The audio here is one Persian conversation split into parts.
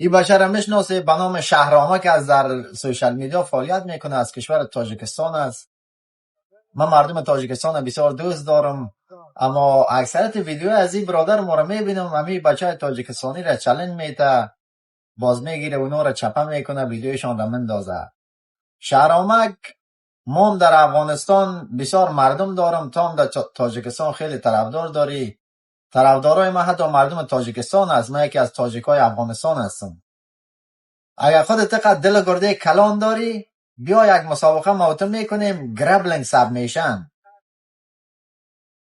این بشر میشناسه به نام شهرامه که از در سوشال میدیا فعالیت میکنه، از کشور تاجیکستان است. من مردم تاجیکستان بسیار دوست دارم، اما اکثریت ویدیو از این برادر ما رو میبینم همین بچه تاجیکستانی را چالش میته، باز میگیره اونا را چپه میکنه، ویدیوشان را مندازه. شهرامک ما در افغانستان بسیار مردم دارم، تا هم در تاجیکستان خیلی طرفدار داری. طرفدارای من حتی مردم تاجیکستان است. من یکی از تاجیکای افغانستان هستم. اگر خودت قد دل گرده کلان داری، بیا یک مسابقه موت میکنیم، گربلینگ سابمیشن.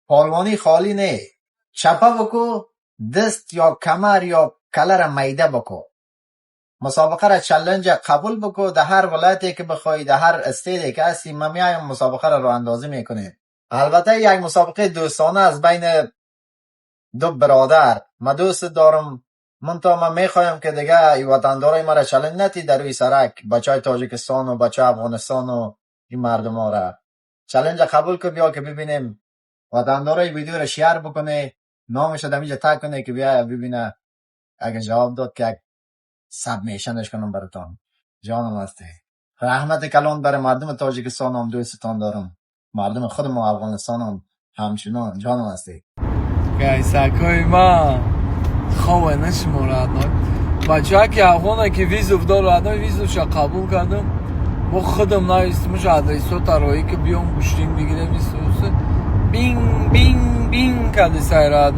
پالوانی خالی نه، چپه بکو، دست یا کمر یا کلر میده بکو. مسابقه را چالش قبول بکو، در هر ولایتی که بخوای، در هر استیتی که هستی، ما میایم مسابقه را اندازی میکنیم. البته یک مسابقه دوستانه از بین دو برادر. ما دوست دارم، من میخوایم که دیگه ای وطندارای ما را چالش نتی در روی سرک، بچهای تاجیکستان و بچه افغانستان و این مردم ها را چالش قبول که بیا که ببینیم. وطندارای ویدیو را شیر بکنه، نامش را دمیجا تگ کنه که بیا ببینه. اگه جواب داد که سابمیشنش کنم براتون. جانم هستی. رحمت کلان برای مردم تاجیکستان هم دوستتان دارم. مردم خودم افغانستان هم همچنان. جانم هستی. گایسکای ما خواه نشمارد بچه که افغانه که ویزو دارد ویزوش قبول کردم با خودم نایستمش ادرسو ترایی که بیام گوشتین بگیرم ایستوسه بینگ بینگ بینگ کده سایرد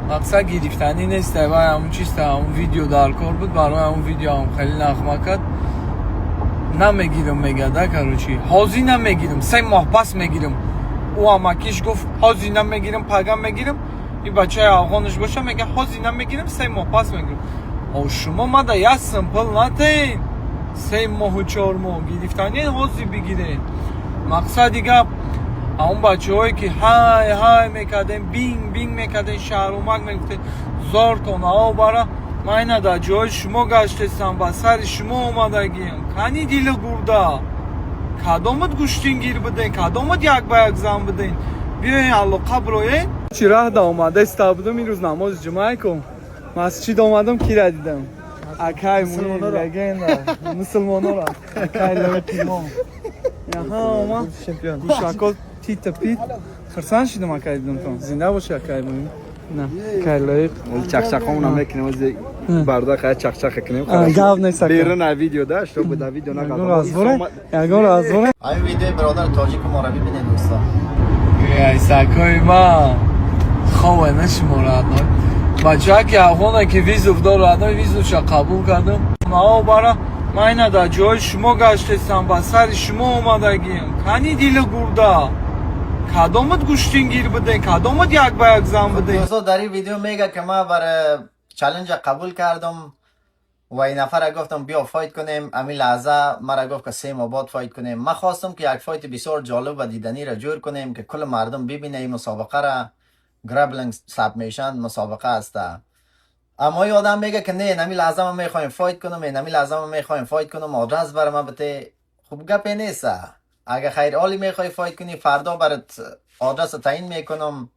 مقصد گرفتنی نیست و همون چیست، همون ویدیو در کار بود. برای همون ویدیو هم خیلی نخمه کرد. نمیگیرم میگه کروچی حاضی نمیگیرم، 3 ماه پس میگیرم. او امکیش گفت حاضی نمیگیرم، پگم میگیرم. این بچه افغانش باشه میگه حاضی نمیگیرم، 3 ماه پس میگیرم. او شما مده یه سمپل نتین 3 ماه و 4 ماه گرفتنی حاضی بگیرین. مقصد دیگه اون بچه هایی که های های میکردن، بینگ بینگ میکردن، شهرامک میگفتن زار تون آو برا من در جای شما گشتستم و سر شما اومدگیم. کنی دیل گرده کدامت گوشتین گیر بدین، کدامت یک با یک زن بدین. بیاین علاقه بروین. چی راه دا اومده استابدم این روز نماز جمعه کن. مسجد اومدم کی را دیدم؟ اکای مونی لگنده مسلمانو را اکای لگنده ها اومد گوشاکل تیت پیت خرسان شدم اکای دیدم تو زنده باشه اکای مونی نه اکای لایق چخچخ همون میکنیم از بردا خیلی چخچخ کنیم. گاو نیست بیرون ویدیو داشت تو به ویدیو نگاه از بره این ویدیو برادر تاجیک ما را ببینید دوستان. گایسکای ما خواه نشمارد بچه که افغانه که ویزو دارد ویزوش قبول کردم. ما برا من در جای شما گشتستم و سر شما اومدگیم. کنی دیل گرده کدامت گوشتین گیر بدین، کدامت یک با یک زن بدین. دوستان در این ویدیو میگه که ما برای چالش قبول کردم و این نفر گفتم بیا فایت کنیم. امی لحظه مرا گفت که 3 ماه بعد فایت کنیم. من خواستم که یک فایت بسیار جالب و دیدنی را جور کنیم که کل مردم ببینه این مسابقه را. گربلینگ سابمیشن مسابقه است. اما یه آدم میگه که نه نمی لحظه ما میخوایم فایت کنم، نمی لحظه ما میخوایم فایت کنم، آدرس برای ما بده. خوب گپی نیست. اگه خیر حالی میخوای فایت کنی فردا برات آدرس تعیین میکنم.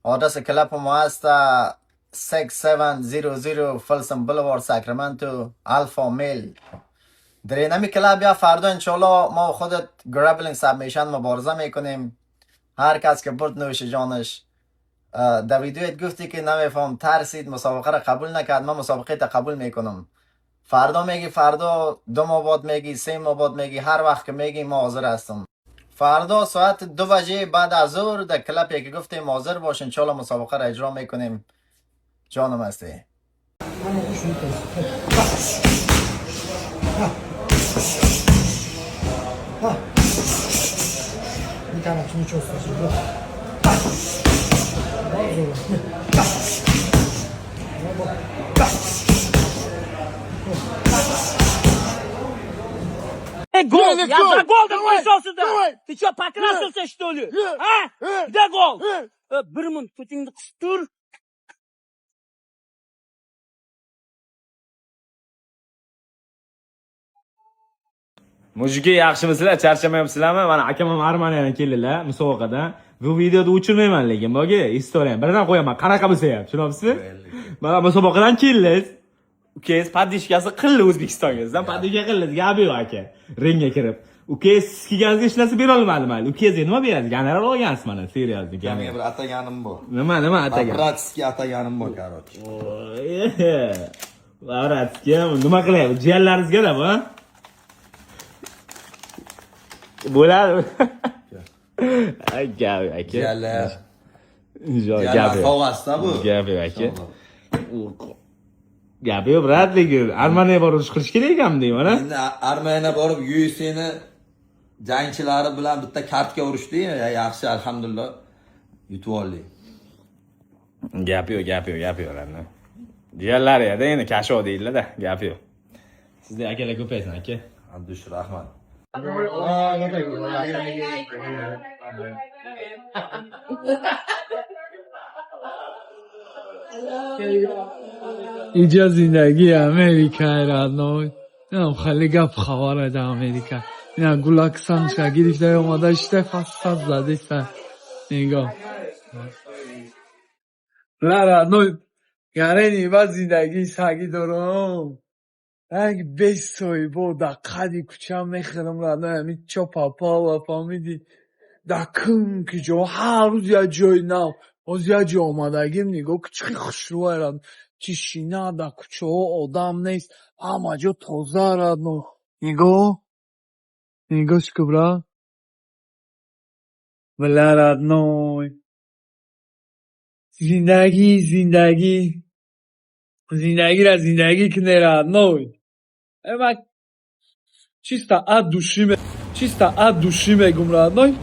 آدرس کلاب ما هست 6700 فلسم بلوار ساکرامنتو الفا میل. در اینمی کلاب یا فردا انشالله ما خودت گربلینگ سابمیشن مبارزه میکنیم. هر کس که برد نوش جانش. در ویدیویت گفتی که نمیفهم ترسید مسابقه را قبول نکرد. من مسابقه تا قبول میکنم. فردا میگی، فردا 2 ماه بعد میگی، 3 ماه بعد میگی، هر وقت که میگی ما حاضر هستم. فردا ساعت 2 بجه بعد از ظهر در کلپی که گفتیم حاضر باش، انشالله مسابقه را اجرا میکنیم. جانم هستی. Гол! Я за гол пришел сюда! Ты что, покрасился, что ли? А? Где гол? Bir minut putingni qisib tur. Mujiki yaxshimisizlar, charchamayapsizlarmi? Mana akamam Armaniyadan keldilar musobaqada. Bu videoda o'chirmayman lekin bogi istoriya. Birdan qo'yaman, qanaqa bo'lsa ham, tushunyapsizmi? Mana musobaqadan keldiz. ukangiz podishkasi qildi O'zbekistonga. Podishka qildi, gapi yo'q aka. Ringga kirib. Ukangiz kelganingizga hech narsa bera olmadi mayli. Ukangizga nima beradi? Gonorar olgansiz mana serialda. Menga bir ataganim bor. Nima atagan? Bratskiy ataganim bor, короче. Bratskiy nima qilyapti? Jiyanlaringizga-da bu? Bo'ladi. Aka. Jiyanlar. Gapi qog'ozda bu. Gapi aka. Gapi yo'q, brat, lekin Armaniyaga borib ish qilish kerak ekanmi deyman, a? Endi Armaniyaga borib UFC'ni jangchilari bilan bitta kartga urishdi. Yaxshi, alhamdulillah. Yutib oldik. Gapi yo'q, ana. Jiyanlari-da endi kasho deydilar-da, gapi yo'q. Sizda akalar ko'paysin, aka. Abdush, rahmat. اینجا زندگی امریکا رادنوی نه خیلی گپ خبره در امریکا نه گلاکسان شگیریش در اومده اشته فصل زده سر نگاه رادنوی یعنی نیمه زندگی سگی دارم اگه 20 سوی بود دقیقی کچم میخیرم رادنوی همین چو پاپا و فامیدی دکم که جو هر روز یه جای نو از یه جا آمدگیم نگاه که چی خوشروه رادنوی تیشینا در کوچه ها آدم نیست همه جا تازه رادنو نگاهش کبرا بله رادنوی زندگی را زندگی کنه رادنوی اما چیستا اد دوشی میگم رادنوی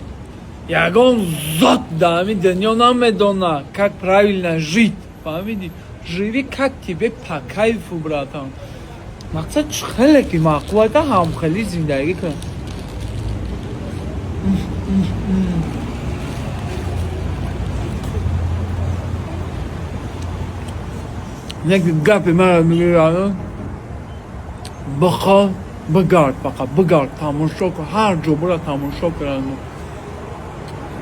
یگان зад در همین دنیا نمیدونه как правильно жить فهمیدی живи как тебе по кайфу, братан. Мақсад خیلی که مقوله هم خیلی زندگی کن. یک گپ من میگم بخواه بگرد تماشا کن هر جا برای تماشا کن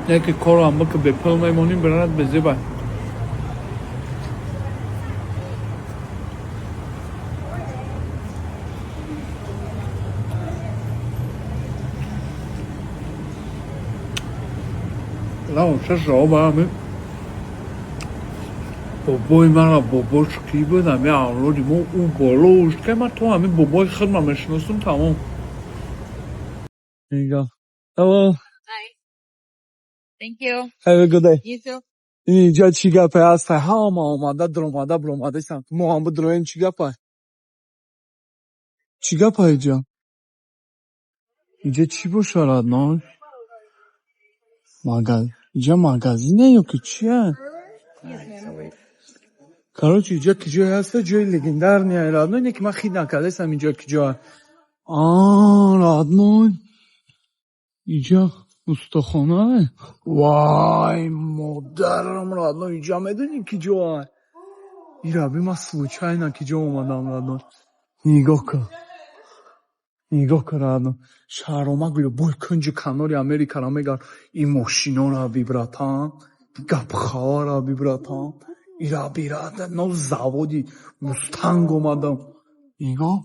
یکی کار هم بکن به پل میمونیم برند به زیبا نه چه شما همه بابای من را باباش کی بدم یه اولادی ما اون بالاش که من تو همه بابای خود من مشناسم تمام نگاه hello Hi. Thank you. have a good day You too. اینجا چی گپه هست همه آمده درآمده سمت ما هم بدرویم چی گپه اینجا چی باشه رادناش اینجا مگزینه یا که چیه короче اینجا که جای هست جای لگندر نیه رادناش اینه که من خیلی نکردستم اینجا که جای رادناش اینجا استخانه وای مادرم رادناش اینجا میدونی که جای این رابی من سلوچه که جا اومدم رادناش نگاه کن رادناش شهرامک بیرو بای کنج کناری امریکا را میگن این ماشینا را بیبراتن گپ خواه را بیبراتن این را بیراتن نو زوادی مستنگ اومدم نگاه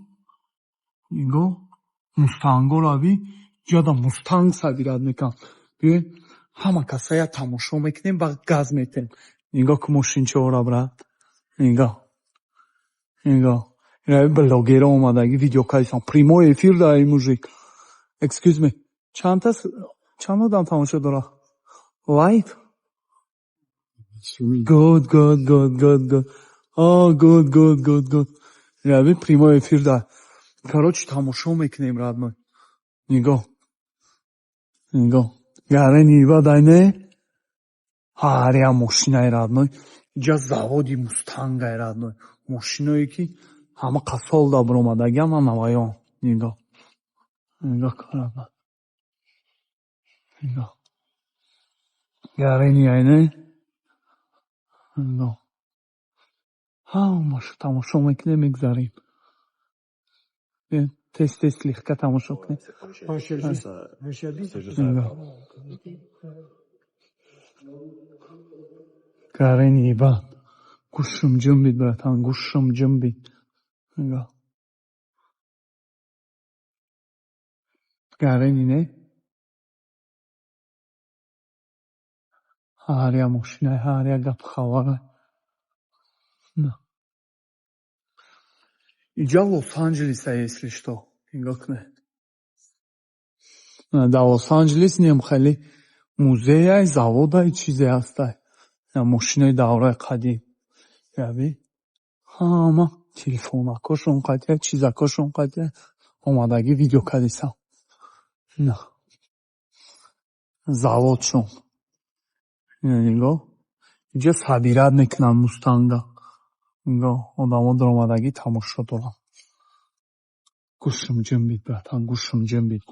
مستنگو را بی جادا مستنگ سبیراد میکن بیه همه کسایی تماشا میکنیم و گاز میتیم نگاه که ماشین چه را برد نگاه این بلاگر اومده اگه ویدیو کایسان پریمو افیر داره این موزیک excuse me چند آدم تماشا داره live good این پریمو افیر داره کاروچ تماشا میکنیم رادنوی نگاه یاره نیبا داینه هاری هم ماشینای رادنوی اینجا زوادی مستنگ های رادنوی ماشینایی که همه قصال دا برامدگی هم نوایان نگاه کنم یاره نیاینه نگاه تماشا میکنه میگذاریم تست لیخ که تماشا کنیم یاره نیبا گوشم جنبید براتان گوشم جنبید نگاه گرین اینه هاریا ماشینه هاریا گپ خبره نه اینجا لس-آنجلس если что نگاه کنه در لس-آنجلس نیم خیلی موزه завода چیزی هسته ماشینه دوره قدیم یابی همه تلفونکاشون قطعه چیزکاشون قطعه اومدگی ویدیو کلیسم نه заводشون نگاه اینجا صبیرت میکنن مستنگا نگاه آدم ها در اومدگی تماشا دارن گوشم جنبید براتن گوشم جنبید